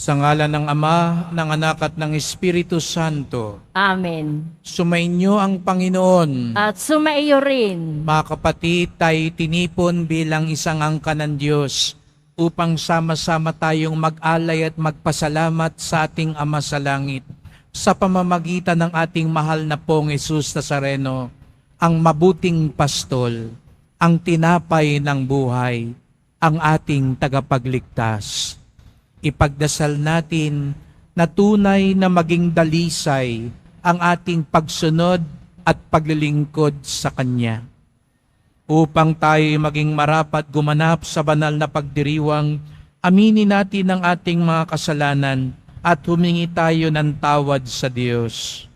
Sa ngalan ng Ama, ng Anak at ng Espiritu Santo. Amen. Sumainyo ang Panginoon. At sumaiyo rin. Mga kapatid, tayo tinipon bilang isang angka ng Diyos upang sama-sama tayong mag-alay at magpasalamat sa ating Ama sa Langit sa pamamagitan ng ating mahal na pong Jesus Nazareno, ang mabuting pastol, ang tinapay ng buhay, ang ating tagapagligtas. Ipagdasal natin na tunay na maging dalisay ang ating pagsunod at paglilingkod sa Kanya. Upang tayo maging marapat gumanap sa banal na pagdiriwang, aminin natin ang ating mga kasalanan at humingi tayo ng tawad sa Diyos.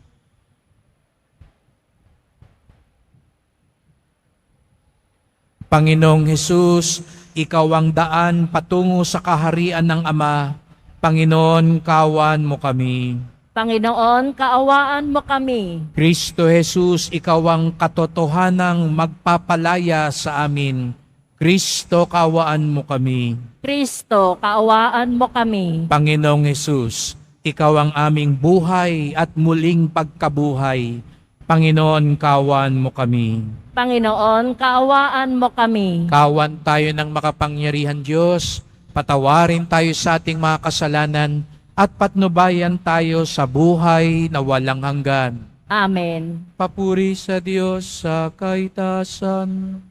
Panginoong Hesus, Ikaw ang daan patungo sa kaharian ng Ama. Panginoon, kaawaan mo kami. Panginoon, kaawaan mo kami. Kristo Jesus, Ikaw ang katotohanang magpapalaya sa amin. Kristo, kaawaan mo kami. Kristo, kaawaan mo kami. Panginoong Hesus, Ikaw ang aming buhay at muling pagkabuhay. Panginoon, kaawaan mo kami. Panginoon, kaawaan mo kami. Kawan tayo ng makapangyarihan Diyos, patawarin tayo sa ating mga kasalanan, at patnubayan tayo sa buhay na walang hanggan. Amen. Papuri sa Diyos sa kaitasan.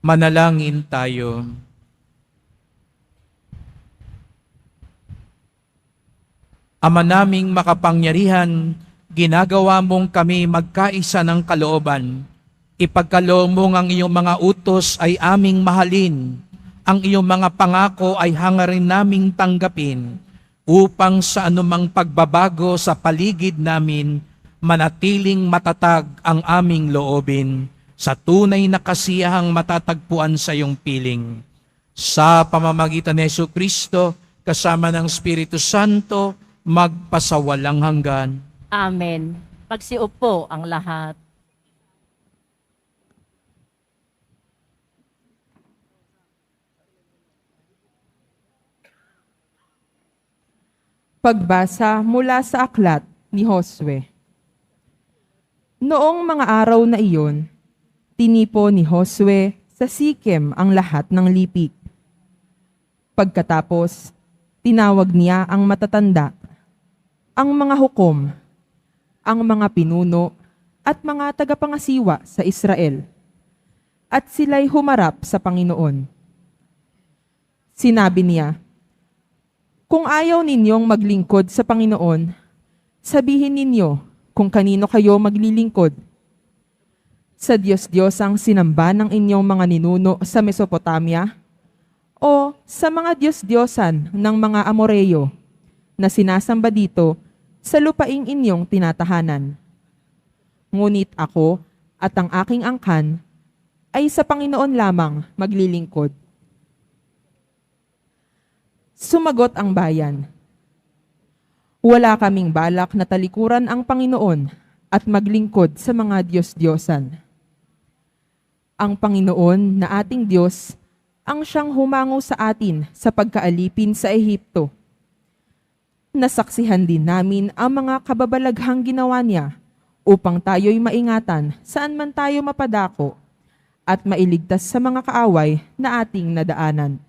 Manalangin tayo. Ama naming makapangyarihan, ginagawa mong kami magkaisa ng kalooban. Ipagkaloob mo ang iyong mga utos ay aming mahalin. Ang iyong mga pangako ay hangarin naming tanggapin upang sa anumang pagbabago sa paligid namin, manatiling matatag ang aming loobin sa tunay na kasiyahang matatagpuan sa iyong piling. Sa pamamagitan ni Jesucristo, kasama ng Espiritu Santo, magpasawalang hanggan. Amen. Pagsiupo ang lahat. Pagbasa mula sa aklat ni Josue. Noong mga araw na iyon, tinipo ni Josue sa Sikem ang lahat ng lipi. Pagkatapos, tinawag niya ang matatanda, ang mga hukom, ang mga pinuno at mga tagapangasiwa sa Israel, at sila'y humarap sa Panginoon. Sinabi niya, "Kung ayaw ninyong maglingkod sa Panginoon, sabihin ninyo kung kanino kayo maglilingkod. Sa Diyos-Diyos ang sinamba ng inyong mga ninuno sa Mesopotamia, o sa mga Diyos-Diyosan ng mga Amoreyo na sinasamba dito sa lupaing inyong tinatahanan. Ngunit ako at ang aking angkan ay sa Panginoon lamang maglilingkod." Sumagot ang bayan, "Wala kaming balak na talikuran ang Panginoon at maglingkod sa mga Diyos-Diyosan. Ang Panginoon na ating Diyos ang siyang humango sa atin sa pagkaalipin sa Ehipto. Nasaksihan din namin ang mga kababalaghang ginawa niya upang tayo'y maingatan saan man tayo mapadako at mailigtas sa mga kaaway na ating nadaanan.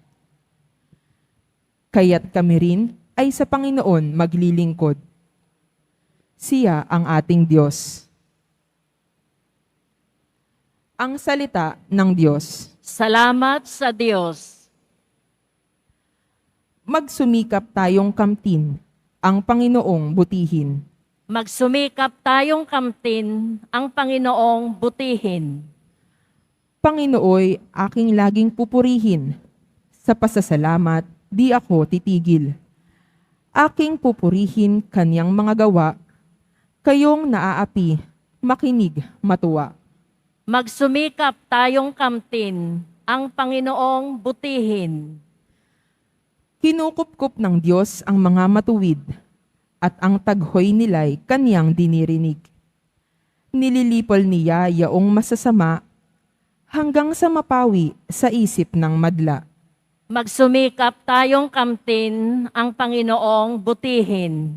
Kaya't kami rin ay sa Panginoon maglilingkod. Siya ang ating Diyos." Ang salita ng Diyos. Salamat sa Diyos. Magsumikap tayong kamtin, ang Panginoong butihin. Magsumikap tayong kamtin, ang Panginoong butihin. Panginooy aking laging pupurihin. Sa pasasalamat, di ako titigil. Aking pupurihin kanyang mga gawa, kayong naaapi, makinig, matuwa. Magsumikap tayong kamtin, ang Panginoong butihin. Kinukupkup ng Diyos ang mga matuwid, at ang taghoy nila'y kanyang dinirinig. Nililipol niya yaong masasama, hanggang sa mapawi sa isip ng madla. Magsumikap tayong kamtin, ang Panginoong butihin.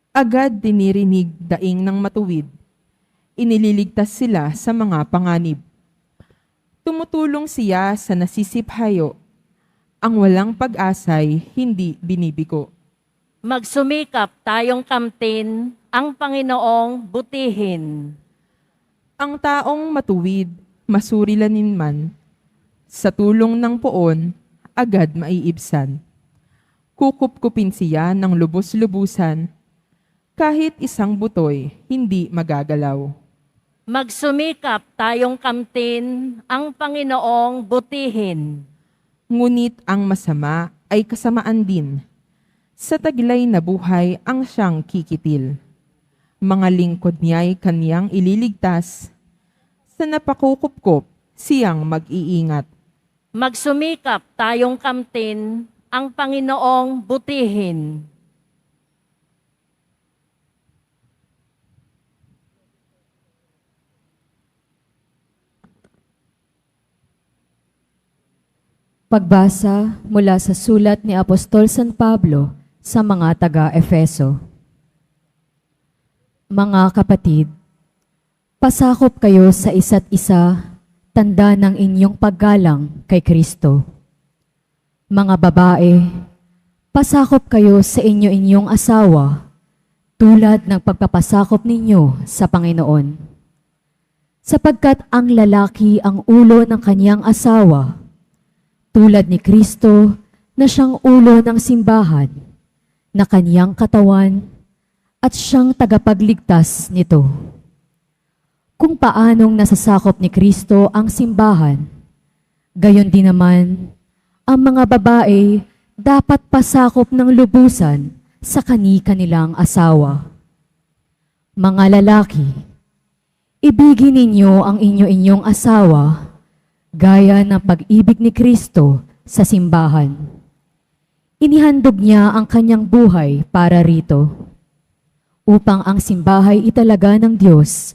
Agad dinirinig daing ng matuwid. Inililigtas sila sa mga panganib. Tumutulong siya sa nasisiphayo. Ang walang pag-asa'y hindi binibigo. Magsumikap tayong kamtin, ang Panginoong butihin. Ang taong matuwid, masurilanin man, sa tulong ng poon, agad maiibsan. Kukupkupin siya ng lubos-lubusan, kahit isang butoy hindi magagalaw. Magsumikap tayong kamtin, ang Panginoong butihin. Ngunit ang masama ay kasamaan din. Sa taglay na buhay ang siyang kikitil. Mga lingkod niya'y kaniyang ililigtas. Sa napakukupkop, siyang mag-iingat. Magsumikap tayong kamtin, ang Panginoong butihin. Pagbasa mula sa sulat ni Apostol San Pablo sa mga taga-Efeso. Mga kapatid, pasakop kayo sa isa't isa, tanda ng inyong paggalang kay Kristo. Mga babae, pasakop kayo sa inyong asawa, tulad ng pagpapasakop ninyo sa Panginoon. sapagkat ang lalaki ang ulo ng kanyang asawa, tulad ni Kristo na siyang ulo ng simbahan, na kanyang katawan at siyang tagapagligtas nito. Kung paanong nasasakop ni Kristo ang simbahan, gayon din naman ang mga babae dapat pasakop ng lubusan sa kani-kanilang asawa. Mga lalaki, ibigin ninyo ang inyo-inyong asawa gaya ng pag-ibig ni Kristo sa simbahan. Inihandog niya ang kanyang buhay para rito, upang ang simbahay italaga ng Diyos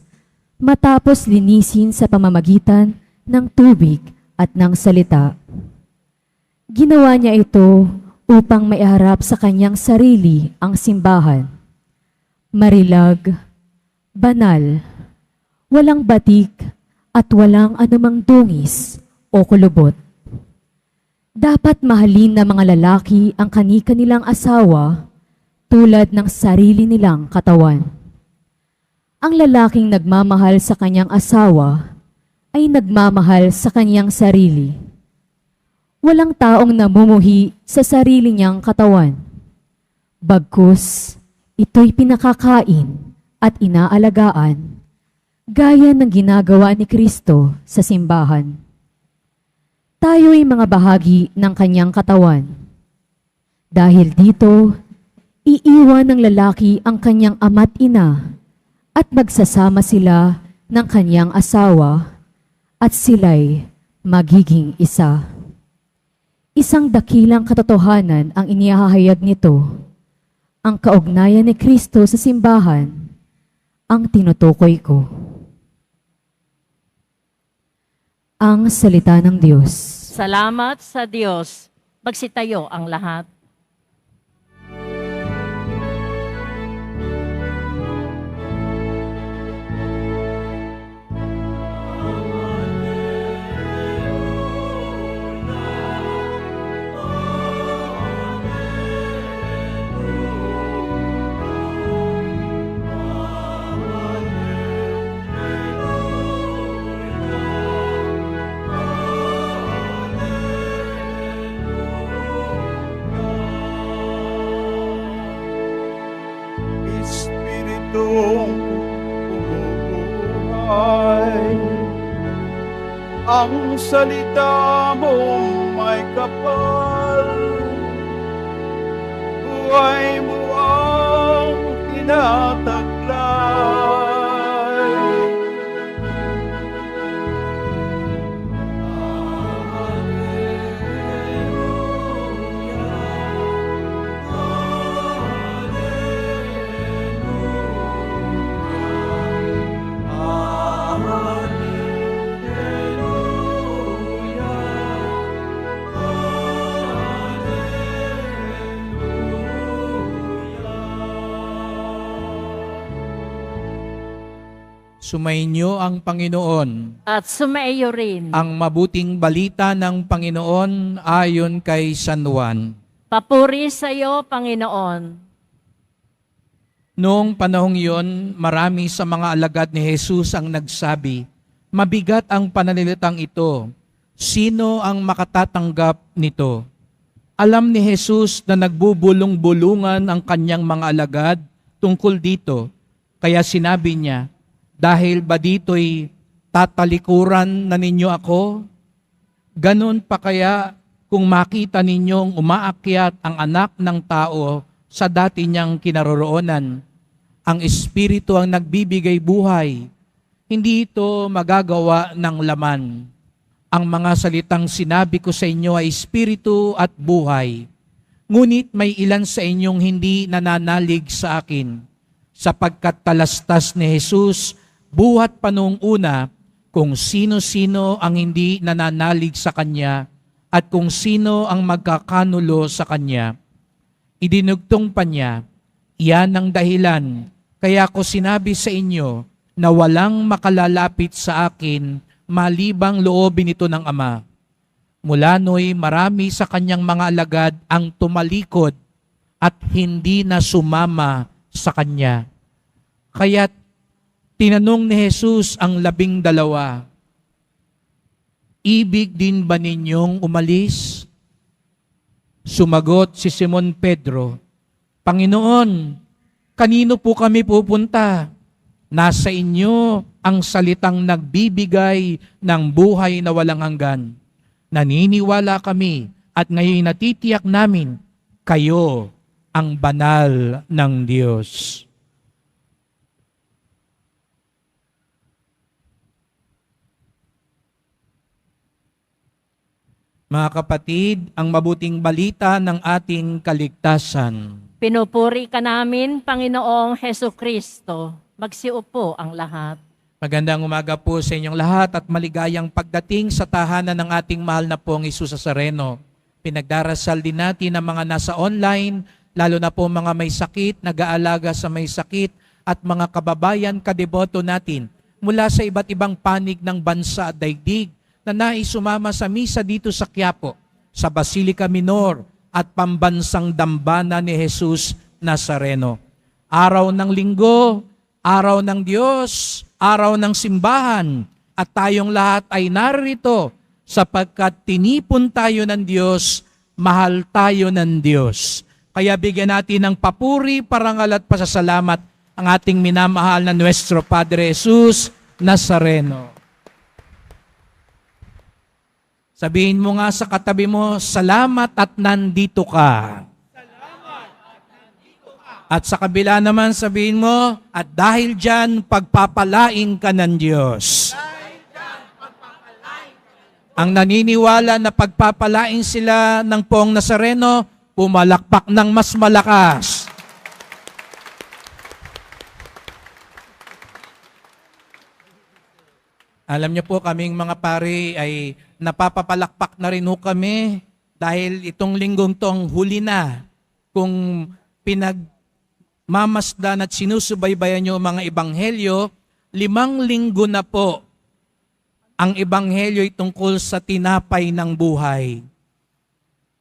matapos linisin sa pamamagitan ng tubig at ng salita. Ginawa niya ito upang maiharap sa kanyang sarili ang simbahan. Marilag, banal, walang batik at walang anumang dungis o kulubot. Dapat mahalin ng mga lalaki ang kani-kanilang asawa tulad ng sarili nilang katawan. Ang lalaking nagmamahal sa kanyang asawa ay nagmamahal sa kanyang sarili. Walang taong namumuhi sa sarili niyang katawan. Bagkus, ito'y pinakakain at inaalagaan, gaya ng ginagawa ni Kristo sa simbahan. Tayo'y mga bahagi ng kanyang katawan. Dahil dito, iiwan ng lalaki ang kanyang ama't ina at magsasama sila ng kanyang asawa at sila'y magiging isa. Isang dakilang katotohanan ang inihahayag nito, ang kaugnayan ni Kristo sa simbahan, ang tinutukoy ko. Ang salita ng Diyos. Salamat sa Diyos. Magsitayo ang lahat. Espiritong bumubuhay, ang salita mo may kapal, buhay mo ang tinataglay. Sumainyo ang Panginoon. At sumaiyo rin. Ang mabuting balita ng Panginoon ayon kay San Juan. Papuri sa iyo, Panginoon. Noong panahong iyon, marami sa mga alagad ni Jesus ang nagsabi, "Mabigat ang pananalitang ito. Sino ang makatatanggap nito?" Alam ni Jesus na nagbubulong-bulungan ang kanyang mga alagad tungkol dito, kaya sinabi niya, "Dahil ba dito'y tatalikuran na ninyo ako? Ganon pa kaya kung makita ninyong umaakyat ang anak ng tao sa dati niyang kinaroroonan? Ang Espiritu ang nagbibigay buhay. Hindi ito magagawa ng laman. Ang mga salitang sinabi ko sa inyo ay Espiritu at buhay. Ngunit may ilan sa inyong hindi nananalig sa akin, sapagkat talastas ni Jesus buhat pa noong una kung sino-sino ang hindi nananalig sa Kanya at kung sino ang magkakanulo sa Kanya. Idinugtong pa niya, iyan ang dahilan, kaya ko sinabi sa inyo na walang makalalapit sa akin malibang loobin ito ng Ama. Mula no'y marami sa Kanyang mga alagad ang tumalikod at hindi na sumama sa Kanya. Kaya't Tinanong ni Jesus ang 12, ibig din ba ninyong umalis? Sumagot si Simon Pedro, Panginoon, kanino po kami pupunta? Nasa inyo ang salitang nagbibigay ng buhay na walang hanggan. Naniniwala kami at ngayon natitiyak namin, kayo ang banal ng Diyos. Mga kapatid, ang mabuting balita ng ating kaligtasan. Pinupuri ka namin, Panginoong Heso Kristo. Magsiupo ang lahat. Magandang umaga po sa inyong lahat at maligayang pagdating sa tahanan ng ating mahal na pong Hesus Nazareno. Pinagdarasal din natin ang mga nasa online, lalo na po mga may sakit, nag-aalaga sa may sakit, at mga kababayan kadeboto natin mula sa iba't ibang panig ng bansa at daigdig na nais sumama sa misa dito sa Quiapo, sa Basilica Minor at pambansang dambana ni Hesus Nazareno. Araw ng linggo, araw ng Diyos, araw ng simbahan, at tayong lahat ay narito sapagkat tinipon tayo ng Diyos, mahal tayo ng Diyos. Kaya bigyan natin ng papuri, parangal at pasasalamat ang ating minamahal na Nuestro Padre Hesus Nazareno. Sabihin mo nga sa katabi mo, salamat at nandito ka. At sa kabila naman sabihin mo, at dahil dyan, pagpapalain ka ng Diyos. Ang naniniwala na pagpapalain sila ng Poong Nazareno, pumalakpak ng mas malakas. Alam niyo po, kaming mga pari ay napapapalakpak na rin ho kami dahil itong linggong tong huli na kung pinagmamasdan at sinusubaybayan niyo mga ebanghelyo, 5 linggo na po ang ebanghelyo ay tungkol sa tinapay ng buhay.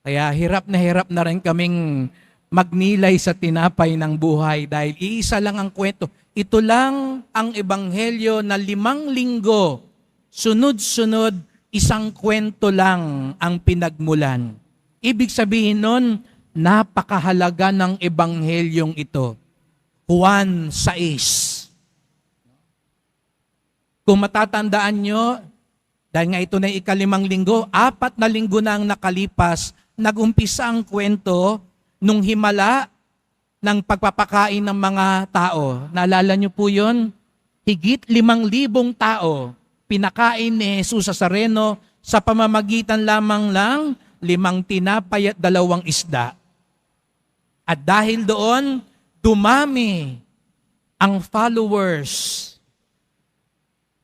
Kaya hirap na rin kaming magnilay sa tinapay ng buhay dahil iisa lang ang kwento. Ito lang ang ebanghelyo na 5 linggo, sunod-sunod, isang kwento lang ang pinagmulan. Ibig sabihin nun, napakahalaga ng ebanghelyong ito. Juan 6. Kung matatandaan nyo, dahil nga ito na 5 linggo, 4 na linggo na ang nakalipas, nag-umpisa ang kwento nung himala ng pagpapakain ng mga tao. Naalala nyo po yun? Higit 5,000 tao pinakain ni Hesus Nazareno sa pamamagitan lamang ng 5 tinapay at 2 isda. At dahil doon, dumami ang followers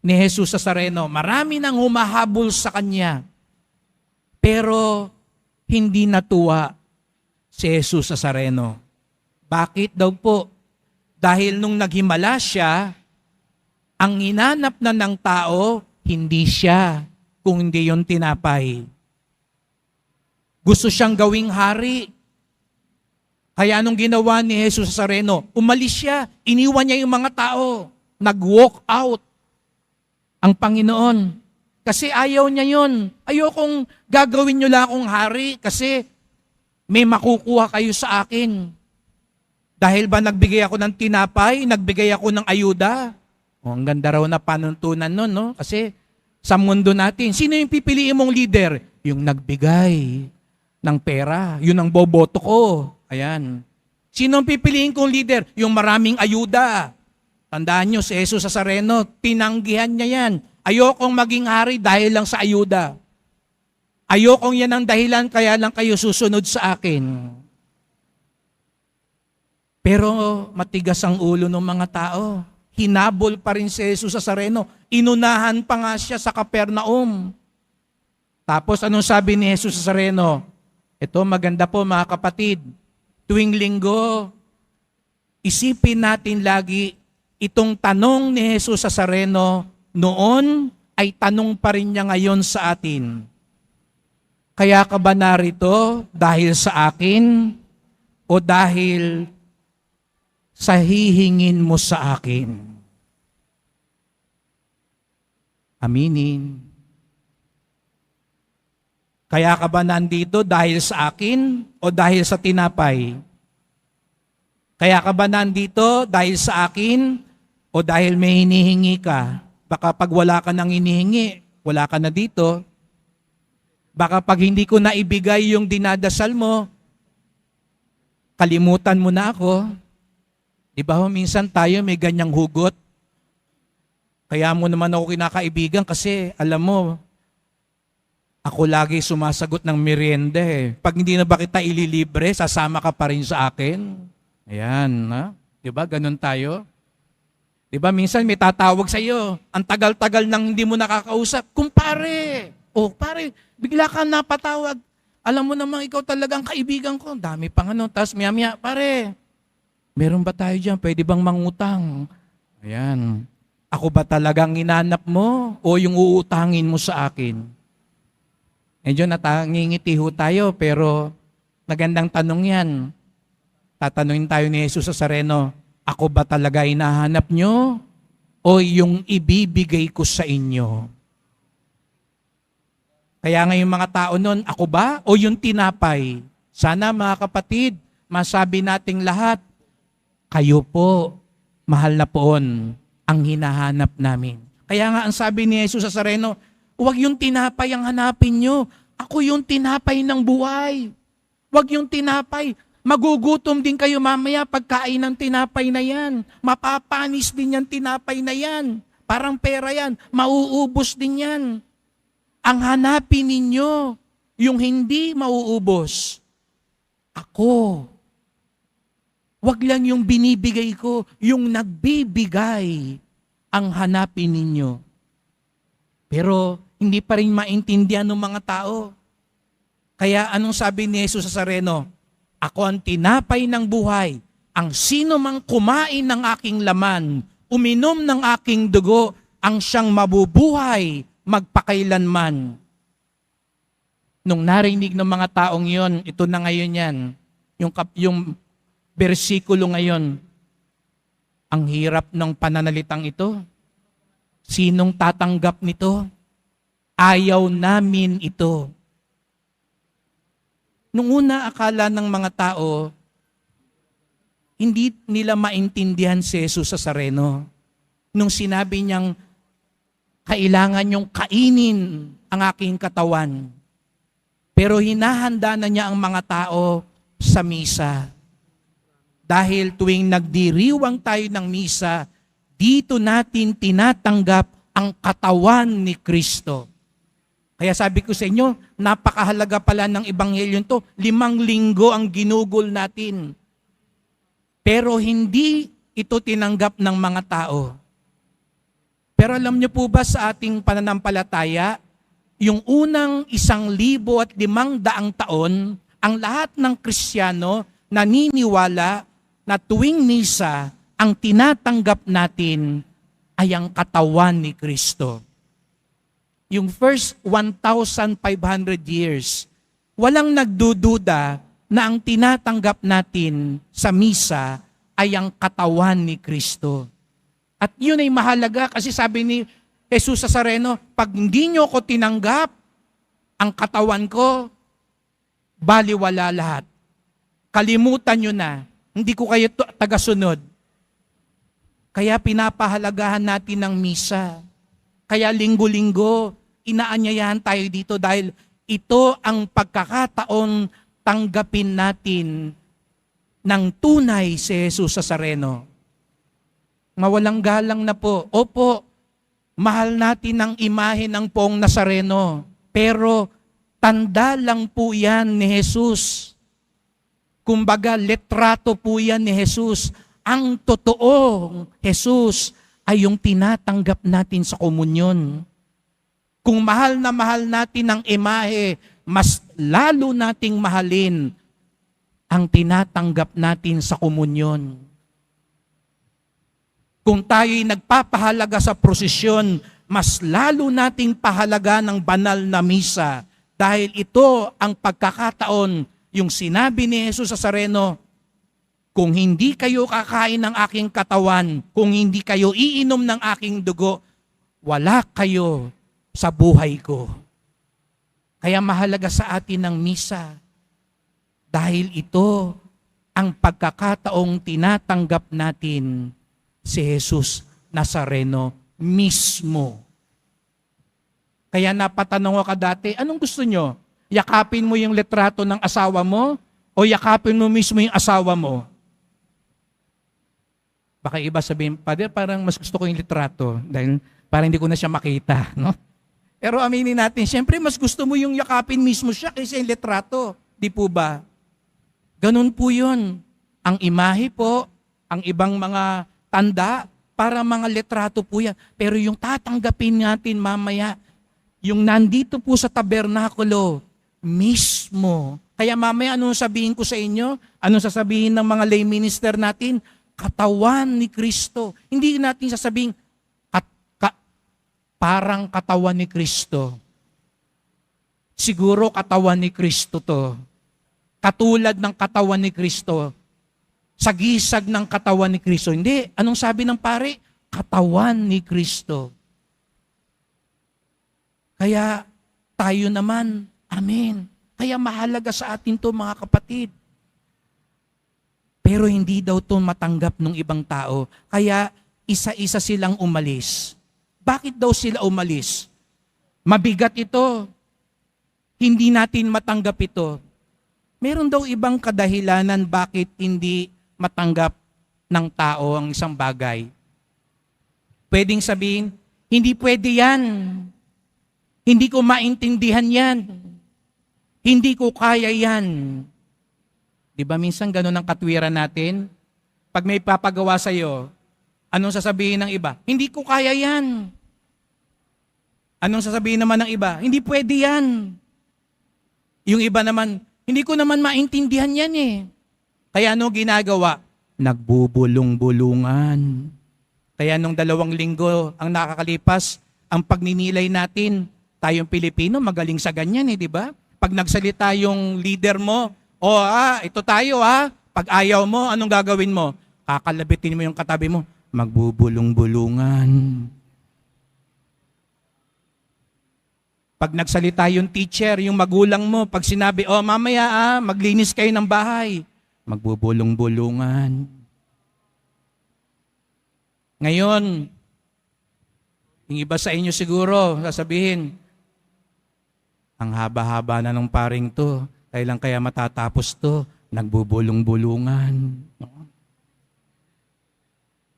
ni Hesus Nazareno. Marami nang humahabol sa kanya. Pero hindi natuwa si Hesus Nazareno. Bakit daw po? Dahil nung naghimala siya, ang hinanap na ng tao, hindi siya, kung hindi yung tinapay. Gusto siyang gawing hari. Kaya anong ginawa ni Hesus Nazareno? Umalis siya, iniwan niya yung mga tao. Nag-walk out ang Panginoon. Kasi ayaw niya yun. Ayokong gagawin niyo lang akong hari kasi may makukuha kayo sa akin. Dahil ba nagbigay ako ng tinapay, nagbigay ako ng ayuda? Ang ganda raw na panuntunan nun, no? Kasi sa mundo natin, sino yung pipiliin mong leader? Yung nagbigay ng pera. Yun ang boboto ko. Ayan. Sino ang pipiliin kong leader? Yung maraming ayuda. Tandaan nyo, si Hesus Nazareno, tinanggihan niya yan. Ayokong maging hari dahil lang sa ayuda. Ayokong yan ang dahilan, kaya lang kayo susunod sa akin. Pero matigas ang ulo ng mga tao. Hinabol pa rin si Hesus Nazareno. Inunahan pa nga siya sa Capernaum. Tapos anong sabi ni Hesus Nazareno? Ito maganda po mga kapatid. Tuwing linggo, isipin natin lagi itong tanong ni Hesus Nazareno noon ay tanong pa rin niya ngayon sa atin. Kaya ka ba narito dahil sa akin o dahil sa hihingin mo sa akin? aminin. Kaya ka ba nandito dahil sa akin o dahil sa tinapay? Kaya ka ba nandito dahil sa akin o dahil may hinihingi ka? Baka pag wala ka nang hinihingi, wala ka na dito. Baka pag hindi ko na ibigay yung dinadasal mo, kalimutan mo na ako. Di ba minsan tayo may ganyang hugot? Kaya mo naman ako kinakaibigan kasi alam mo, ako lagi sumasagot ng merienda eh. Pag hindi na ba kita ililibre, sasama ka pa rin sa akin. Ayan, ha? Di ba? Ganun tayo. Di ba? Minsan may tatawag sa iyo. Ang tagal-tagal nang hindi mo nakakausap. Kumpare! O, pare, bigla ka napatawag. Alam mo naman, ikaw talagang kaibigan ko. Ang dami pang ano. Tapos maya-maya, pare, meron ba tayo dyan? Pwede bang mangutang? Ayan. Ako ba talagang inanap mo? O yung uutangin mo sa akin? Medyo natangingiti ho tayo, pero magandang tanong yan. Tatanungin tayo ni Jesus sa Sareno, ako ba talaga hinahanap nyo? O yung ibibigay ko sa inyo? Kaya ngayon mga tao nun, ako ba? O yung tinapay? Sana mga kapatid, masabi nating lahat, kayo po, mahal na poon, ang hinahanap namin. Kaya nga ang sabi ni Jesus sa Sareno, huwag yung tinapay ang hanapin nyo. Ako yung tinapay ng buhay. Huwag yung tinapay. Magugutom din kayo mamaya pagkain ng tinapay na yan. Mapapanis din yan tinapay na yan. Parang pera yan. Mauubos din yan. Ang hanapin ninyo, yung hindi mauubos. Ako. Huwag lang yung binibigay ko, yung nagbibigay ang hanapin ninyo. Pero hindi pa rin maintindihan ng mga tao. Kaya anong sabi ni Jesus sa Sareno? Ako ang tinapay ng buhay. Ang sino mang kumain ng aking laman, uminom ng aking dugo, ang siyang mabubuhay magpakailanman. Nung narinig ng mga taong yon, ito na ngayon yan, yung bersikulo ngayon, ang hirap ng pananalitang ito. Sinong tatanggap nito? Ayaw namin ito. Nung una, akala ng mga tao, hindi nila maintindihan si Jesus sa Sareno. Nung sinabi niyang, kailangan niyong kainin ang aking katawan. Pero hinahanda na niya ang mga tao sa misa. Dahil tuwing nagdiriwang tayo ng misa, dito natin tinatanggap ang katawan ni Kristo. Kaya sabi ko sa inyo, napakahalaga pala ng ebanghelyon to. 5 linggo ang ginugol natin. Pero hindi ito tinanggap ng mga tao. Pero alam niyo po ba sa ating pananampalataya, yung unang 1,500 taon, ang lahat ng Kristiyano naniniwala na tuwing misa, ang tinatanggap natin ay ang katawan ni Kristo. Yung first 1,500 years, walang nagdududa na ang tinatanggap natin sa misa ay ang katawan ni Kristo. At yun ay mahalaga kasi sabi ni Jesus sa Sareno, pag hindi nyo ko tinanggap, ang katawan ko, baliwala lahat. Kalimutan nyo na, hindi ko kayo tagasunod. Kaya pinapahalagahan natin ng misa. Kaya linggo-linggo, inaanyayahan tayo dito dahil ito ang pagkakataon tanggapin natin ng tunay si Jesus sa Sareno. Mawalang galang na po. Opo, mahal natin ang imahe ng Poong Nazareno. Pero tanda lang po yan ni Jesus. Kumbaga, letrato po yan ni Jesus. Ang totoong Jesus ay yung tinatanggap natin sa komunyon. Kung mahal na mahal natin ang imahe, mas lalo nating mahalin ang tinatanggap natin sa komunyon. Kung tayo'y nagpapahalaga sa prosesyon, mas lalo nating pahalaga ng banal na misa dahil ito ang pagkakataon, yung sinabi ni Jesus sa Sareno, kung hindi kayo kakain ng aking katawan, kung hindi kayo iinom ng aking dugo, wala kayo sa buhay ko. Kaya mahalaga sa atin ang misa. Dahil ito ang pagkakataong tinatanggap natin si Jesus Nazareno mismo. Kaya napatanong ko ka dati, anong gusto nyo? Yakapin mo yung litrato ng asawa mo o yakapin mo mismo yung asawa mo? Baka iba sabihin, Father, parang mas gusto ko yung litrato dahil parang hindi ko na siya makita. No? Pero aminin natin, siyempre mas gusto mo yung yakapin mismo siya kaysa yung litrato. Di po ba? Ganun po yun. Ang imahe po, ang ibang mga tanda, para mga litrato po yan. Pero yung tatanggapin natin mamaya, yung nandito po sa tabernakulo, mismo. Kaya mamaya, anong sabihin ko sa inyo? Anong sasabihin ng mga lay minister natin? Katawan ni Kristo. Hindi natin sasabihin, parang katawan ni Kristo. Siguro katawan ni Kristo to. Katulad ng katawan ni Kristo. Sagisag ng katawan ni Kristo. Hindi. Anong sabi ng pare? Katawan ni Kristo. Kaya tayo naman, amen. Kaya mahalaga sa atin to mga kapatid. Pero hindi daw to matanggap ng ibang tao. Kaya isa-isa silang umalis. Bakit daw sila umalis? Mabigat ito. Hindi natin matanggap ito. Meron daw ibang kadahilanan bakit hindi matanggap ng tao ang isang bagay. Pwedeng sabihin, hindi pwede yan. Hindi ko maintindihan yan. Hindi ko kaya yan. Di ba minsan ganun ang katwiran natin? Pag may papagawa sa'yo, anong sasabihin ng iba? Hindi ko kaya yan. Anong sasabihin naman ng iba? Hindi pwede yan. Yung iba naman, hindi ko naman maintindihan yan eh. Kaya ano ginagawa? Nagbubulong-bulungan. Kaya nung 2 linggo ang nakakalipas, ang pagninilay natin, tayong Pilipino, magaling sa ganyan eh, di ba? Pag nagsalita yung leader mo, ito tayo pag ayaw mo, anong gagawin mo? Kakalabitin mo yung katabi mo, magbubulong-bulungan. Pag nagsalita yung teacher, yung magulang mo, pag sinabi, mamaya maglinis kayo ng bahay, magbubulong-bulungan. Ngayon, yung iba sa inyo siguro, sasabihin, ang haba-haba na ng paring to, kailan kaya matatapos to, nagbubulong-bulungan.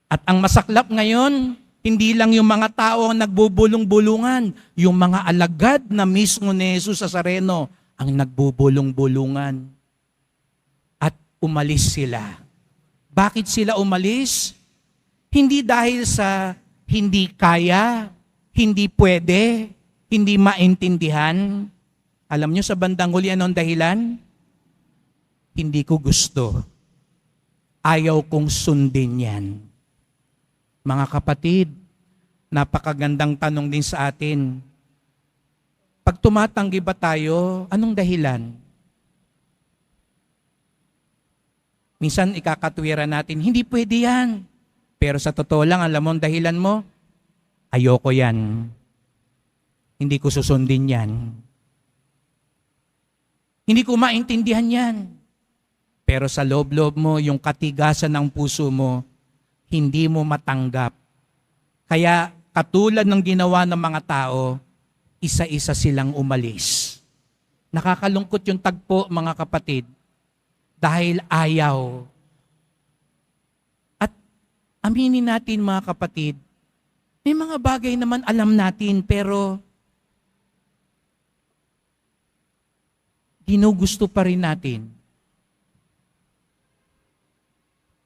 At ang masaklap ngayon, hindi lang yung mga tao ang nagbubulong-bulungan, yung mga alagad na mismo ni Jesus Nazareno ang nagbubulong-bulungan. At umalis sila. Bakit sila umalis? Hindi dahil sa hindi kaya, hindi pwede, hindi maintindihan. Alam nyo sa bandang huli anong dahilan? Hindi ko gusto. Ayaw kong sundin yan. Mga kapatid, napakagandang tanong din sa atin. Pag tumatanggi ba tayo, anong dahilan? Minsan ikakatwiran natin, hindi pwede yan. Pero sa totoo lang, alam mo ang dahilan mo? Ayoko yan. Hindi ko susundin yan. Hindi ko maintindihan yan. Pero sa loob-loob mo, yung katigasan ng puso mo, hindi mo matanggap. Kaya katulad ng ginawa ng mga tao, isa-isa silang umalis. Nakakalungkot yung tagpo, mga kapatid, dahil ayaw. At aminin natin, mga kapatid, may mga bagay naman alam natin, pero ginugusto pa rin natin.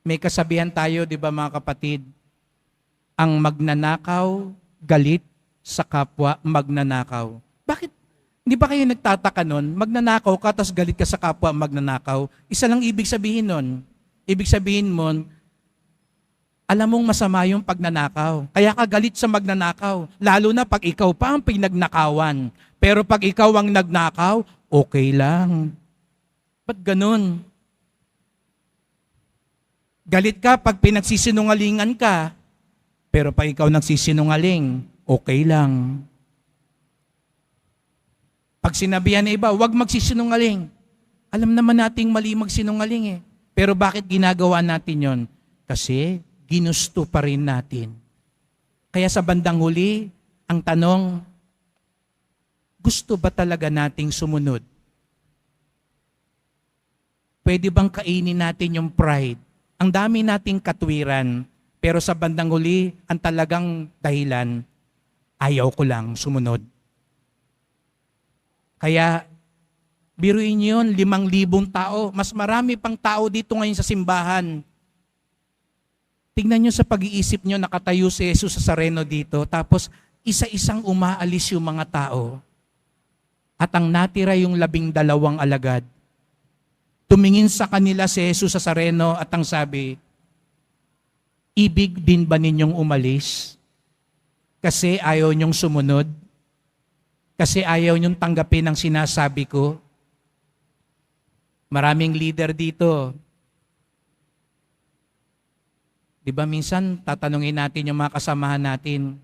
May kasabihan tayo, di ba mga kapatid? Ang magnanakaw, galit sa kapwa magnanakaw. Bakit? Hindi ba kayo nagtataka nun? Magnanakaw ka, tas galit ka sa kapwa magnanakaw. Isa lang ibig sabihin nun. Ibig sabihin mo, alam mong masama yung pagnanakaw. Kaya ka galit sa magnanakaw. Lalo na pag ikaw pa ang pinagnakawan. Pero pag ikaw ang nagnakaw, okay lang. Ba't ganun? Galit ka pag pinagsisinungalingan ka, pero pag ikaw nagsisinungaling, okay lang. Pag sinabihan ng iba, huwag magsisinungaling. Alam naman nating mali magsinungaling eh. Pero bakit ginagawa natin yon? Kasi ginusto pa rin natin. Kaya sa bandang huli, ang tanong, gusto ba talaga nating sumunod? Pwede bang kainin natin yung pride? Ang dami nating katwiran, pero sa bandang huli, ang talagang dahilan, ayaw ko lang sumunod. Kaya, biruin niyo yun, 5,000 tao. Mas marami pang tao dito ngayon sa simbahan. Tingnan niyo sa pag-iisip niyo, nakatayo si Jesus sa Sareno dito, tapos isa-isang umaalis yung mga tao. At ang natira yung 12 alagad. Tumingin sa kanila si Jesus sa Sareno at ang sabi, ibig din ba ninyong umalis? Kasi ayaw niyong sumunod? Kasi ayaw niyong tanggapin ang sinasabi ko? Maraming leader dito. Di ba minsan tatanungin natin yung mga kasamahan natin,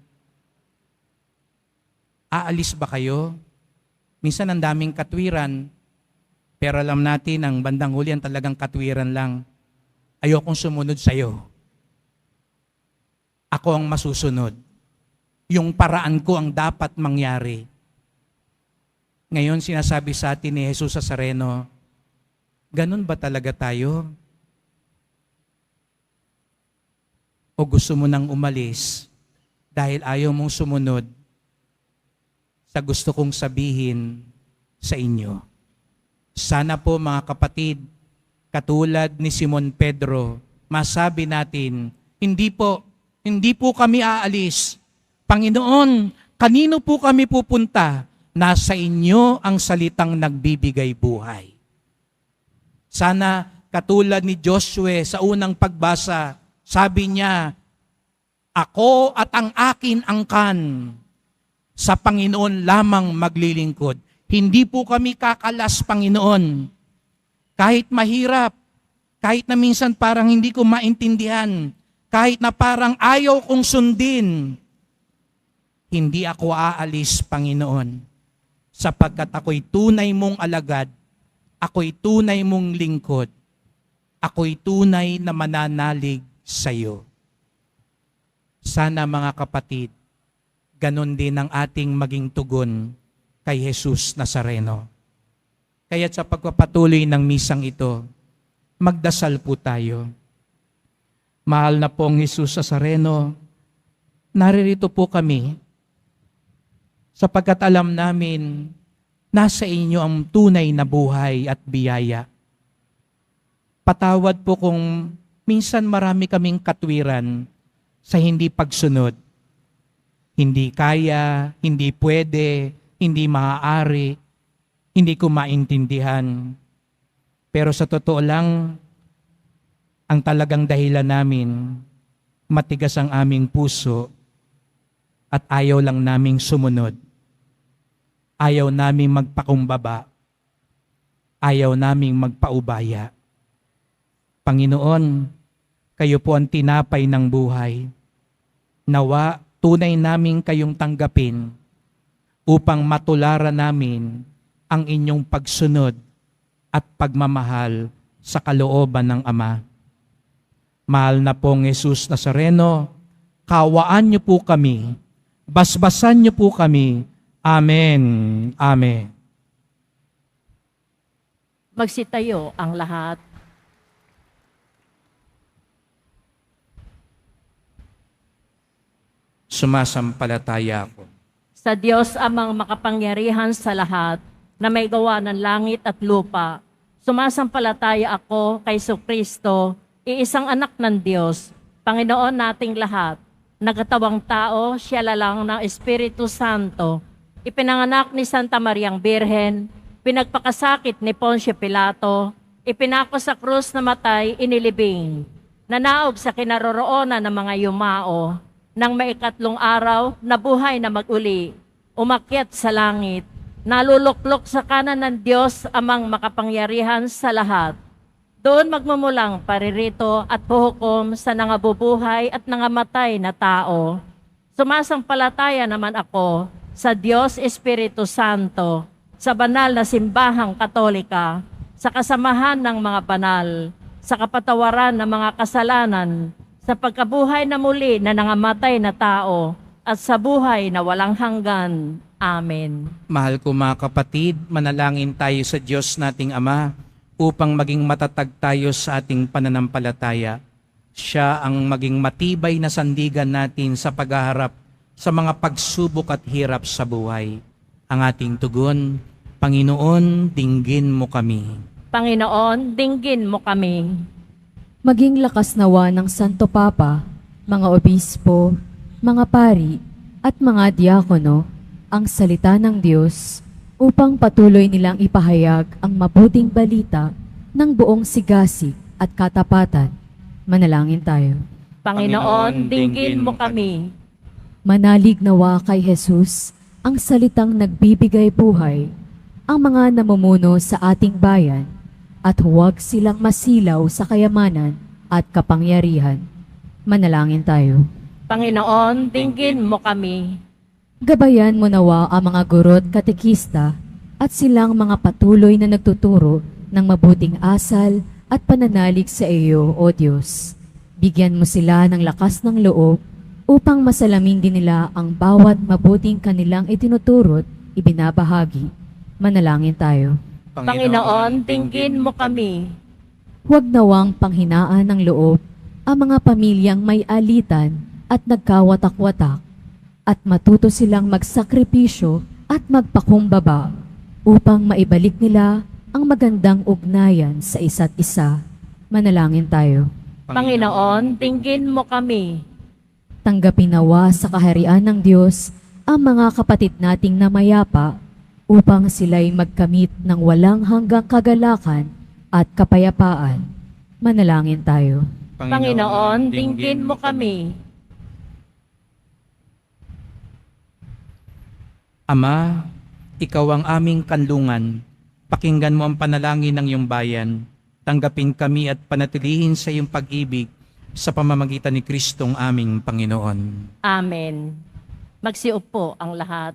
aalis ba kayo? Minsan ang daming katwiran, pero alam natin ang bandang huli ang talagang katwiran lang. Ayokong sumunod sa'yo. Ako ang masusunod. Yung paraan ko ang dapat mangyari. Ngayon sinasabi sa atin ni Jesus sa Sareno, ganun ba talaga tayo? O gusto mo nang umalis dahil ayaw mong sumunod sa gusto kong sabihin sa inyo? Sana po mga kapatid, katulad ni Simon Pedro, masabi natin, hindi po kami aalis. Panginoon, kanino po kami pupunta? Nasa inyo ang salitang nagbibigay buhay. Sana katulad ni Joshua sa unang pagbasa, sabi niya, ako at ang akin angkan sa Panginoon lamang maglilingkod. Hindi po kami kakalas, Panginoon. Kahit mahirap, kahit na minsan parang hindi ko maintindihan, kahit na parang ayaw kong sundin, hindi ako aalis, Panginoon. Sapagkat ako'y tunay mong alagad, ako'y tunay mong lingkod, ako'y tunay na mananalig sa iyo. Sana mga kapatid, ganon din ang ating maging tugon kay Jesus Nazareno. Kaya't sa pagpapatuloy ng misang ito, magdasal po tayo. Mahal na pong Jesus Nazareno, naririto po kami sapagkat alam namin nasa inyo ang tunay na buhay at biyaya. Patawad po kung minsan marami kaming katwiran sa hindi pagsunod. Hindi kaya, hindi pwede, hindi maaari, hindi ko maintindihan. Pero sa totoo lang, ang talagang dahilan namin, matigas ang aming puso at ayaw lang naming sumunod. Ayaw naming magpakumbaba. Ayaw naming magpaubaya. Panginoon, kayo po ang tinapay ng buhay. Nawa, tunay naming kayong tanggapin upang matularan namin ang inyong pagsunod at pagmamahal sa kalooban ng Ama. Mahal na pong Jesus Nazareno, kawaan niyo po kami, basbasan niyo po kami. Amen. Amen. Magsitayo ang lahat. Sumasampalataya ako Sa Diyos amang makapangyarihan sa lahat, na may gawa ng langit at lupa, sumasampalataya ako kay Kristo, iisang anak ng Diyos, Panginoon nating lahat, nagkatawang tao, siya lalang ng Espiritu Santo, ipinanganak ni Santa Mariang Birhen, pinagpakasakit ni Poncio Pilato, ipinako sa krus na matay, inilibing, nanaog sa kinaroroonan ng mga yumao, nang maikatlong araw, nabuhay na mag-uli, umakyat sa langit, naluluklok sa kanan ng Diyos amang makapangyarihan sa lahat. Doon magmumulang paririto at puhukom sa nangabubuhay at nangamatay na tao. Sumasampalataya naman ako sa Diyos Espiritu Santo, sa banal na simbahang katolika, sa kasamahan ng mga banal, sa kapatawaran ng mga kasalanan, sa pagkabuhay na muli na nangamatay na tao, at sa buhay na walang hanggan. Amen. Mahal ko mga kapatid, manalangin tayo sa Diyos nating Ama upang maging matatag tayo sa ating pananampalataya. Siya ang maging matibay na sandigan natin sa paghaharap sa mga pagsubok at hirap sa buhay. Ang ating tugon, Panginoon, dinggin mo kami. Panginoon, dinggin mo kami. Maging lakas nawa ng Santo Papa, mga obispo, mga pari, at mga diakono ang salita ng Diyos upang patuloy nilang ipahayag ang mabuting balita ng buong sigasig at katapatan. Manalangin tayo. Panginoon, dinggin mo kami. Manalig nawa kay Jesus ang salitang nagbibigay buhay, ang mga namumuno sa ating bayan, at huwag silang masilaw sa kayamanan at kapangyarihan. Manalangin tayo. Panginoon, dinggin mo kami. Gabayan mo nawa ang mga guro at katekista at silang mga patuloy na nagtuturo ng mabuting asal at pananalig sa iyo, O Diyos. Bigyan mo sila ng lakas ng loob upang masalamin din nila ang bawat mabuting kanilang itinuturo't ibinabahagi. Manalangin tayo. Panginoon, dinggin mo kami. Huwag nawang panghinaan ng loob ang mga pamilyang may alitan at nagkawatak-watak at matuto silang magsakripisyo at magpakumbaba upang maibalik nila ang magandang ugnayan sa isa't isa. Manalangin tayo. Panginoon, dinggin mo kami. Tanggapin nawa sa kaharian ng Diyos ang mga kapatid nating namayapa upang sila'y magkamit ng walang hanggang kagalakan at kapayapaan. Manalangin tayo. Panginoon, dinggin mo kami. Ama, ikaw ang aming kanlungan. Pakinggan mo ang panalangin ng iyong bayan. Tanggapin kami at panatilihin sa iyong pag-ibig sa pamamagitan ni Kristong aming Panginoon. Amen. Magsiupo ang lahat.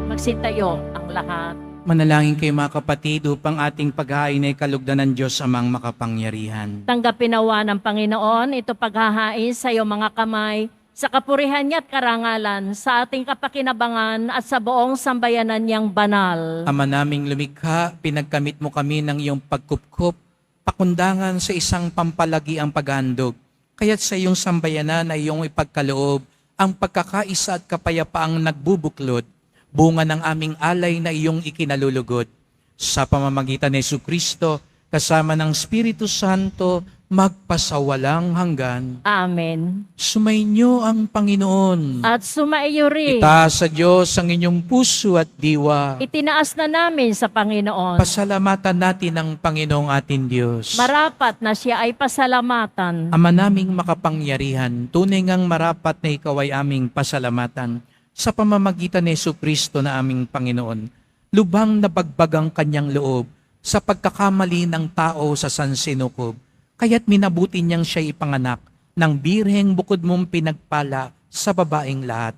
Magsintayo ang lahat. Manalangin kayo mga kapatid upang ating paghahain ay kalugdan ng Diyos amang makapangyarihan. Tanggapin nawa ng Panginoon ito paghahain sa iyong mga kamay, sa kapurihan niya at karangalan, sa ating kapakinabangan at sa buong sambayanan niyang banal. Ama naming lumikha, pinagkamit mo kami ng iyong pagkupkup, pakundangan sa isang pampalagi ang paghandog. Kaya't sa iyong sambayanan ay iyong ipagkaloob ang pagkakaisa at kapayapaang nagbubuklod, bunga ng aming alay na iyong ikinalulugod. Sa pamamagitan ni Jesucristo, kasama ng Espiritu Santo, magpasawalang hanggan. Amen. Sumainyo ang Panginoon. At sumaiyo rin. Itaas sa Diyos ang inyong puso at diwa. Itinaas na namin sa Panginoon. Pasalamatan natin ang Panginoong ating Diyos. Marapat na siya ay pasalamatan. Ama naming makapangyarihan, tunay ngang marapat na ikaw ay aming pasalamatan sa pamamagitan ni Jesucristo na aming Panginoon. Lubhang nabagbagang kanyang loob sa pagkakamali ng tao sa sansinukob, kaya't minabuti niyang siya ipanganak ng birheng bukod mong pinagpala sa babaeng lahat.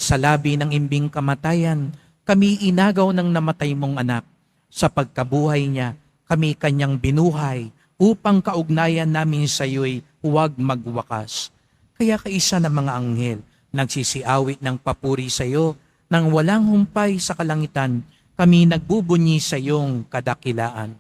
Sa labi ng imbing kamatayan, kami inagaw ng namatay mong anak. Sa pagkabuhay niya, kami kanyang binuhay upang kaugnayan namin sa iyo'y huwag magwakas. Kaya kaisa ng mga anghel, nagsisiawit ng papuri sa iyo, nang walang humpay sa kalangitan, kami nagbubunyi sa iyong kadakilaan.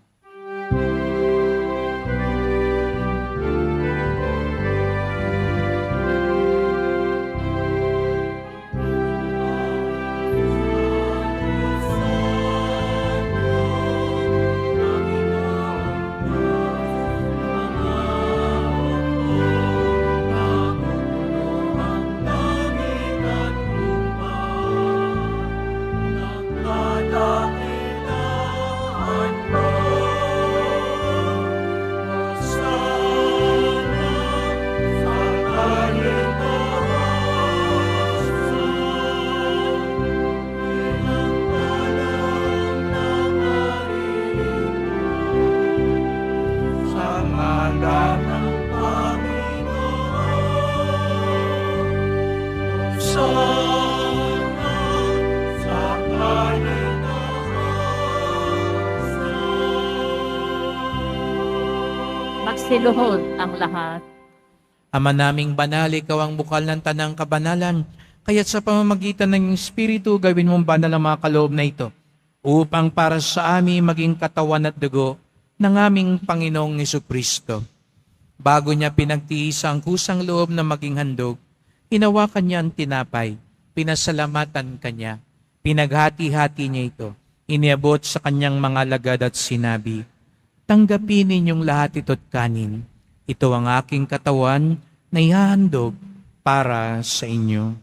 Magsiluhod ang lahat. Ama naming banal, ikaw ang bukal ng tanang kabanalan, kaya't sa pamamagitan ng Espiritu, gawin mong banal ang mga kaloob na ito, upang para sa amin maging katawan at dugo ng aming Panginoong Jesucristo. Bago niya pinagtiis ang kusang loob na maging handog, hinawakan niya ang tinapay, pinasalamatan kanya, pinaghati-hati niya ito, iniabot sa kanyang mga lagad at sinabi, "Tanggapin ninyong lahat ito't kanin. Ito ang aking katawan na ihahandog para sa inyo."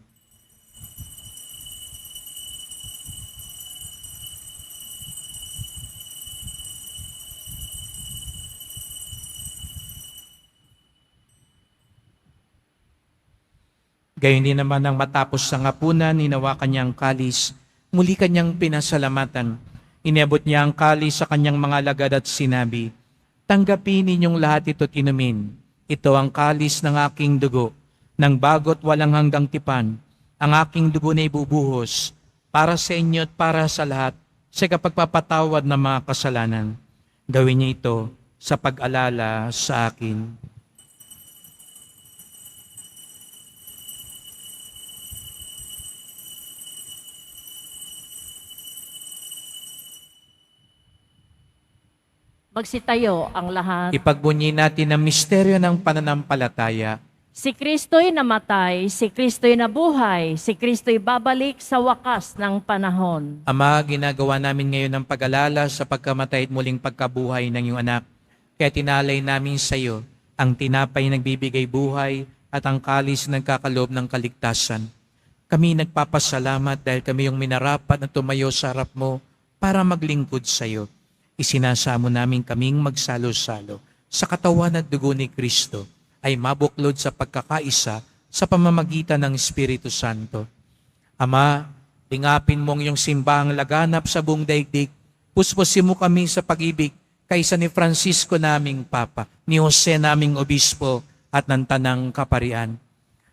Gayon din naman ang matapos sa ngapunan, hinawakan niya ang kalis, muli kanyang pinasalamatan. Iniabot niya ang kalis sa kanyang mga lagad at sinabi, "Tanggapin ninyong lahat ito't inumin. Ito ang kalis ng aking dugo, ng bago't walang hanggang tipan. Ang aking dugo na ibubuhos para sa inyo at para sa lahat sa kapagpapatawad ng mga kasalanan. Gawin niyo ito sa pag-alala sa akin." Magsitayo ang lahat. Ipagbunyi natin ang misteryo ng pananampalataya. Si Kristo'y namatay, si Kristo'y nabuhay, si Kristo'y babalik sa wakas ng panahon. Ama, ginagawa namin ngayon ang pag-alala sa pagkamatay at muling pagkabuhay ng iyong anak. Kaya tinalay namin sa iyo ang tinapay nagbibigay buhay at ang kalis nagkakaloob ng kaligtasan. Kami nagpapasalamat dahil kami yung minarapat na tumayo sa harap mo para maglingkod sa iyo. Isinasamo namin kaming magsalo-salo sa katawan at dugo ni Kristo ay mabuklod sa pagkakaisa sa pamamagitan ng Espiritu Santo. Ama, lingapin mong iyong simbahang laganap sa buong daigdig. Puspusin mo kami sa pag-ibig kaysa ni Francisco naming Papa, ni Jose naming Obispo at ng Tanang Kaparian.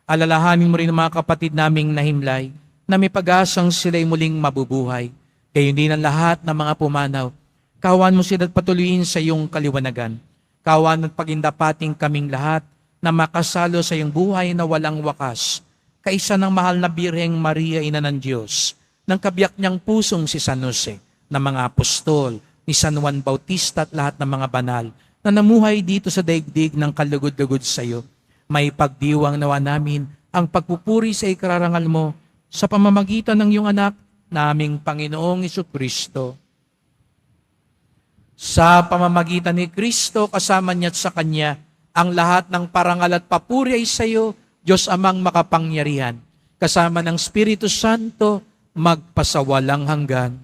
Alalahanin mo rin ang mga kapatid naming nahimlay na may pag-asang sila'y muling mabubuhay. Gayon din ang lahat ng mga pumanaw. Kawan mo sila at patuloyin sa iyong kaliwanagan. Kawan at pagindapating kaming lahat na makasalo sa iyong buhay na walang wakas. Kaisa ng mahal na Birheng Maria, Ina ng Diyos, ng kabiyak niyang pusong si San Jose, ng mga apostol, ni San Juan Bautista at lahat ng mga banal na namuhay dito sa daigdig ng kalugod-lugod sa iyo. May pagdiwang nawa namin ang pagpupuri sa ikararangal mo sa pamamagitan ng iyong anak, naming Panginoong Jesucristo. Sa pamamagitan ni Kristo, kasama niya at sa Kanya, ang lahat ng parangal at papuri ay sa iyo, Diyos Amang makapangyarihan, kasama ng Espiritu Santo, magpasawalang hanggan.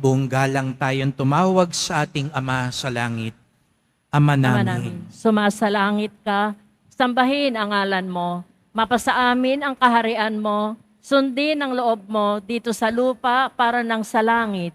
buong galang tayong tumawag sa ating Ama sa langit. Ama Ama namin, namin, sumasalangit ka, sambahin ang ngalan mo, mapasa amin ang kaharian mo, sundin ang loob mo dito sa lupa para ng sa langit.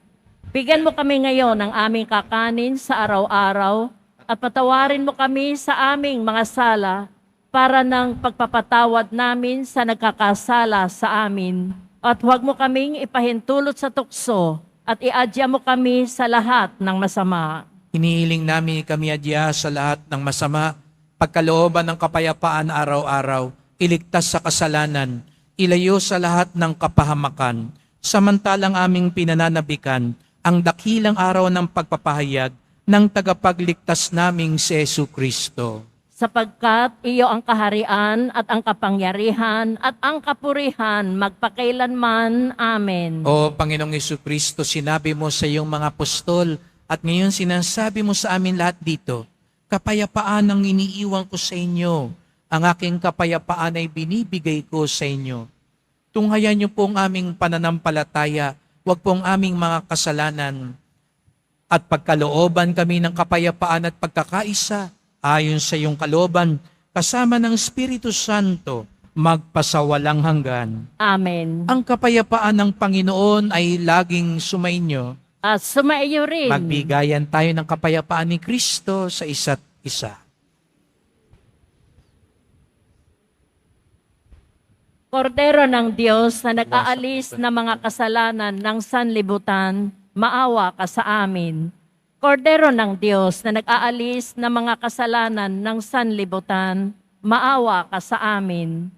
Bigyan mo kami ngayon ng aming kakanin sa araw-araw at patawarin mo kami sa aming mga sala para ng pagpapatawad namin sa nagkakasala sa amin. At huwag mo kaming ipahintulot sa tukso at iadya mo kami sa lahat ng masama. hinihiling namin kami adya sa lahat ng masama, pagkalooban ng kapayapaan araw-araw, iligtas sa kasalanan, ilayo sa lahat ng kapahamakan, samantalang aming pinananabikan ang dakilang araw ng pagpapahayag ng tagapagligtas naming si Jesucristo. Sapagkat iyo ang kaharian at ang kapangyarihan at ang kapurihan magpakailanman. Amen. O Panginoong Jesucristo, sinabi mo sa iyong mga apostol at ngayon sinasabi mo sa amin lahat dito, kapayapaan ang iniiwan ko sa inyo. Ang aking kapayapaan ay binibigay ko sa inyo. Tunghayan niyo po ang aming pananampalataya, wag po ang aming mga kasalanan. At pagkalooban kami ng kapayapaan at pagkakaisa, ayon sa iyong kalooban, kasama ng Espiritu Santo, magpasawalang hanggan. Amen. Ang kapayapaan ng Panginoon ay laging sumainyo. At sumaiyo rin. Magbigayan tayo ng kapayapaan ni Kristo sa isa't isa. Kordero ng Diyos na nag-aalis ng mga kasalanan ng sanlibutan, maawa ka sa amin. Kordero ng Diyos na nag-aalis ng mga kasalanan ng sanlibutan, maawa ka sa amin.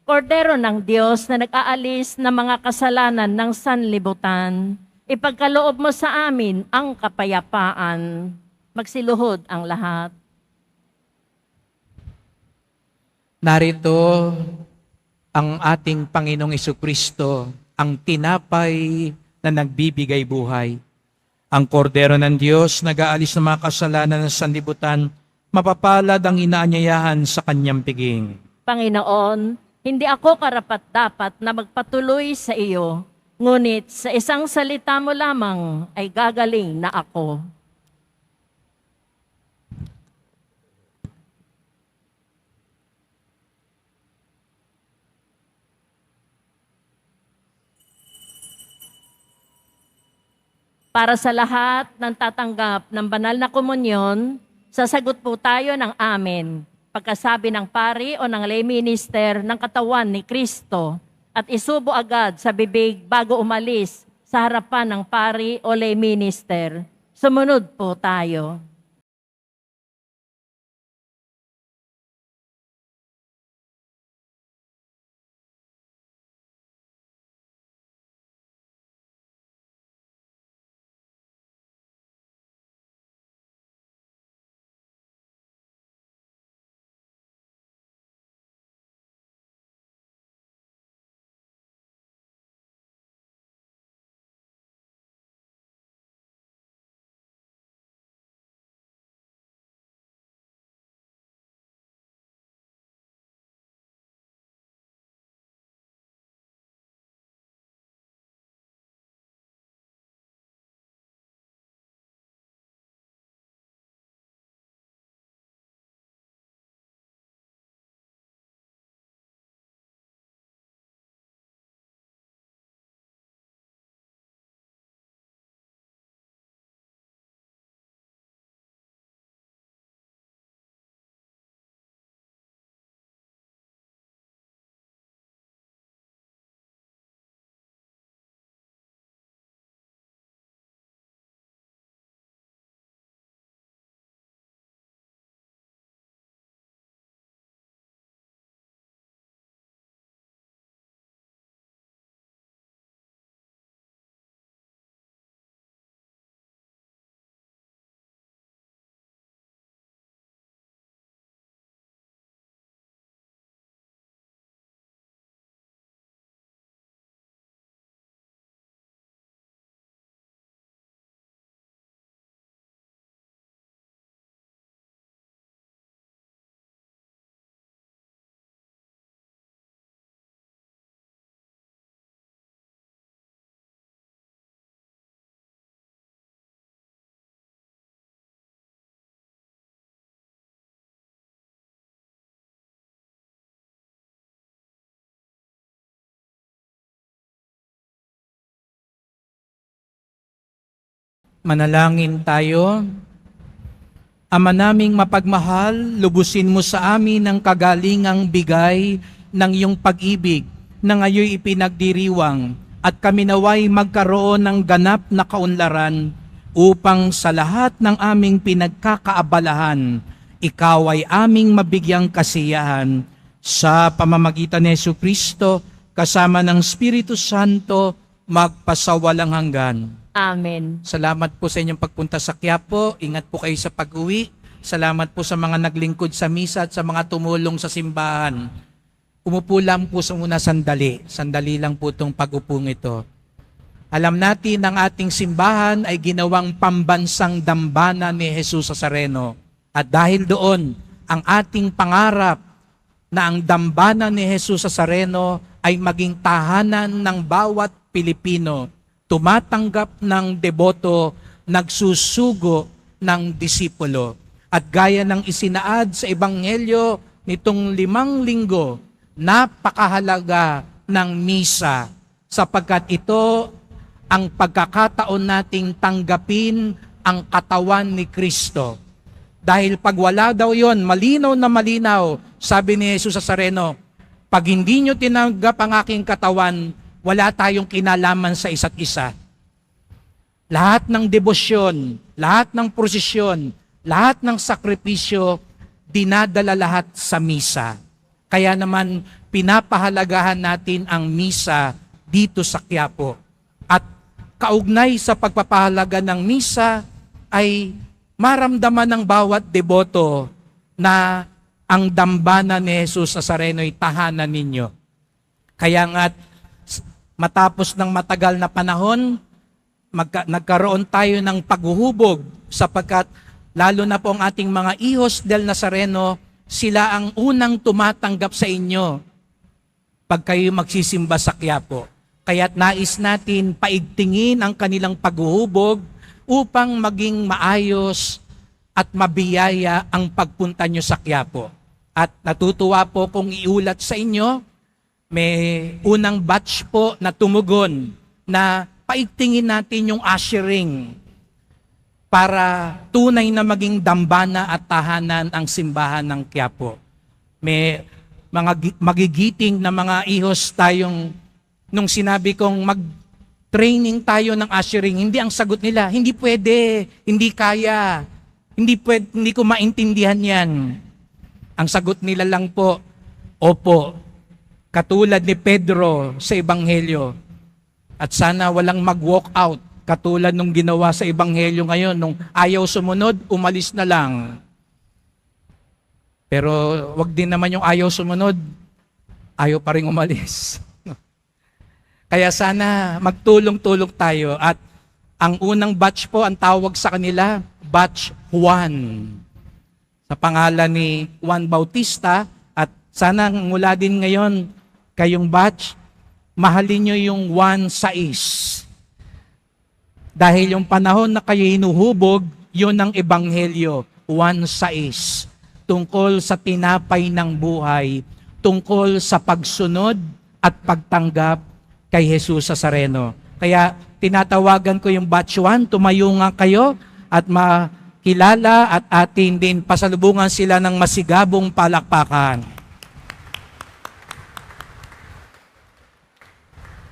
Kordero ng Diyos na nag-aalis ng mga kasalanan ng sanlibutan, ipagkaloob mo sa amin ang kapayapaan. Magsiluhod ang lahat. Narito ang ating Panginoong Jesucristo, ang tinapay na nagbibigay buhay. Ang kordero ng Diyos nag-aalis ng mga kasalanan ng sanlibutan, mapapalad ang inaanyayahan sa kanyang piging. Panginoon, hindi ako karapat-dapat na magpatuloy sa iyo, ngunit sa isang salita mo lamang ay gagaling na ako. Para sa lahat ng tatanggap ng banal na komunyon, sasagot po tayo ng amen pagkasabi ng pari o ng lay minister ng katawan ni Kristo at isubo agad sa bibig bago umalis sa harapan ng pari o lay minister. Sumunod po tayo. Manalangin tayo. Ama naming mapagmahal, lubusin mo sa amin ang kagalingang bigay ng iyong pag-ibig na ngayon ipinagdiriwang at kami naway magkaroon ng ganap na kaunlaran upang sa lahat ng aming pinagkakaabalahan, ikaw ay aming mabigyang kasiyahan sa pamamagitan ni Jesucristo kasama ng Espiritu Santo magpasawalang hanggan. Amen. Salamat po sa inyong pagpunta sa Quiapo. Ingat po kayo sa pag-uwi. Salamat po sa mga naglingkod sa misa at sa mga tumulong sa simbahan. Umupo lang po sa muna sandali. Sandali lang po itong pag-upong ito. Alam natin ang ating simbahan ay ginawang pambansang dambana ni Jesus Nazareno. At dahil doon, ang ating pangarap na ang dambana ni Jesus Nazareno ay maging tahanan ng bawat Pilipino, tumatanggap ng deboto, nagsusugo ng disipulo. At gaya ng isinaad sa Ebanghelyo nitong 5 linggo, napakahalaga ng misa sapagkat ito ang pagkakataon nating tanggapin ang katawan ni Kristo. Dahil pag wala daw yon, malinaw na malinaw, sabi ni Jesus Nazareno, pag hindi nyo tinanggap ang aking katawan, wala tayong kinalaman sa isa't isa. Lahat ng debosyon, lahat ng prosesyon, lahat ng sakripisyo, dinadala lahat sa misa. Kaya naman, pinapahalagahan natin ang misa dito sa Quiapo. At kaugnay sa pagpapahalaga ng misa ay maramdaman ng bawat deboto na ang dambana ni Jesus Nazareno ay tahanan ninyo. Kaya nga, matapos ng matagal na panahon, nagkaroon tayo ng paghuhubog sapagkat lalo na po ang ating mga hijos del Nazareno, sila ang unang tumatanggap sa inyo pag kayo magsisimba sa Quiapo. Kaya't nais natin paigtingin ang kanilang paghuhubog upang maging maayos at mabiyaya ang pagpunta nyo sa Quiapo. At natutuwa po kung iulat sa inyo, may unang batch po na tumugon na paigtingin natin yung ushering para tunay na maging dambana at tahanan ang simbahan ng Quiapo. May mga magigiting na mga ihos tayong nung sinabi kong mag-training tayo ng ushering, hindi ang sagot nila, hindi pwede, hindi kaya, hindi ko maintindihan yan. Ang sagot nila lang po, opo, katulad ni Pedro sa Ebanghelyo. At sana walang mag-walk out, katulad nung ginawa sa Ebanghelyo ngayon, nung ayaw sumunod, umalis na lang. Pero wag din naman yung ayaw sumunod, ayaw pa rin umalis. Kaya sana magtulong-tulong tayo at ang unang batch po, ang tawag sa kanila, batch 1. Sa pangalan ni Juan Bautista at sana mula din ngayon kayong batch, mahalin nyo yung 1-6. Dahil yung panahon na kayo hinuhubog, yun ang Ebanghelyo, 1-6. Tungkol sa tinapay ng buhay, tungkol sa pagsunod at pagtanggap kay Jesus Nazareno. Kaya tinatawagan ko yung batch 1, tumayo nga kayo at makilala at atin din pasalubungan sila ng masigabong palakpakan.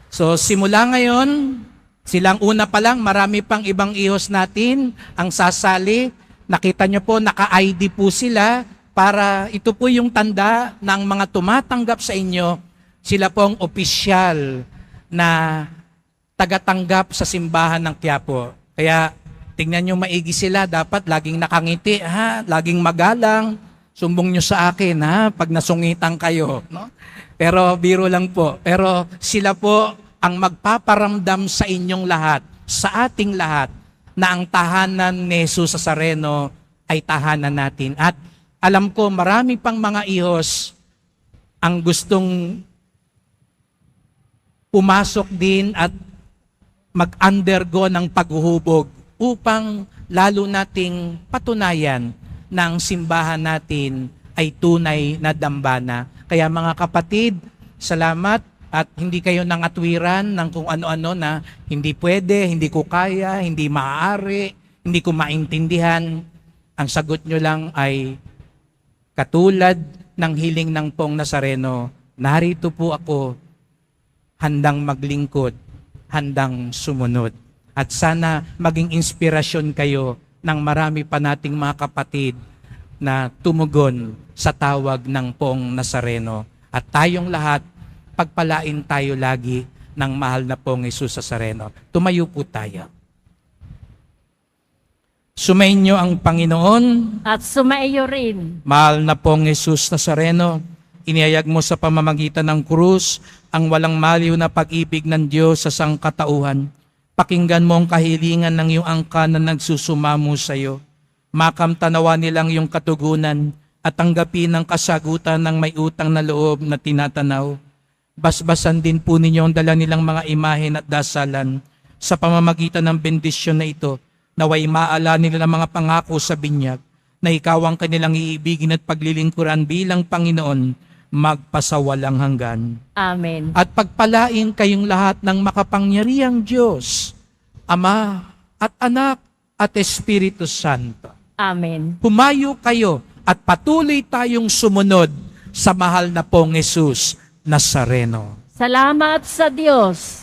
So simula ngayon, silang una pa lang, marami pang ibang ihos natin ang sasali. Nakita nyo po, naka-ID po sila para ito po yung tanda ng mga tumatanggap sa inyo. Sila pong opisyal na tagatanggap sa simbahan ng Quiapo. Kaya tingnan nyo maigi sila, dapat laging nakangiti, ha? Laging magalang, sumbong nyo sa akin, ha? Pag nasungitan kayo. No? Pero biro lang po. Pero sila po ang magpaparamdam sa inyong lahat, sa ating lahat, na ang tahanan ni Jesus Nazareno ay tahanan natin. At alam ko marami pang mga ihos ang gustong pumasok din at mag-undergo ng paghuhubog upang lalo nating patunayan na ang simbahan natin ay tunay na dambana. Kaya mga kapatid, salamat at hindi kayo nangatwiran ng kung ano-ano na hindi pwede, hindi ko kaya, hindi maaari, hindi ko maintindihan. Ang sagot nyo lang ay katulad ng hiling ng Pong Nazareno, narito po ako, handang maglingkod, handang sumunod. At sana maging inspirasyon kayo ng marami pa nating mga kapatid na tumugon sa tawag ng Pong Nazareno. At tayong lahat, pagpalain tayo lagi ng mahal na Pong Jesus Nazareno. Tumayo po tayo. Sumainyo ang Panginoon. At sumaiyo rin. Mahal na Pong Jesus Nazareno, inihayag mo sa pamamagitan ng krus ang walang maliw na pag-ibig ng Diyos sa sangkatauhan. Pakinggan mo ang kahilingan ng iyong angkan na nagsusumamo sa iyo. Makamtanawa nilang iyong katugunan at tanggapin ang kasagutan ng may utang na loob na tinatanaw. Basbasan din po ninyo ang dala nilang mga imahen at dasalan sa pamamagitan ng bendisyon na ito, naway maala nila ng mga pangako sa binyag na ikaw ang kanilang iibigin at paglilingkuran bilang Panginoon magpasawalang hanggan. Amen. At pagpalain kayong lahat ng makapangyarihang Diyos, Ama at Anak at Espiritu Santo. Amen. Humayo kayo at patuloy tayong sumunod sa mahal na Pong Jesus Nazareno. Salamat sa Diyos.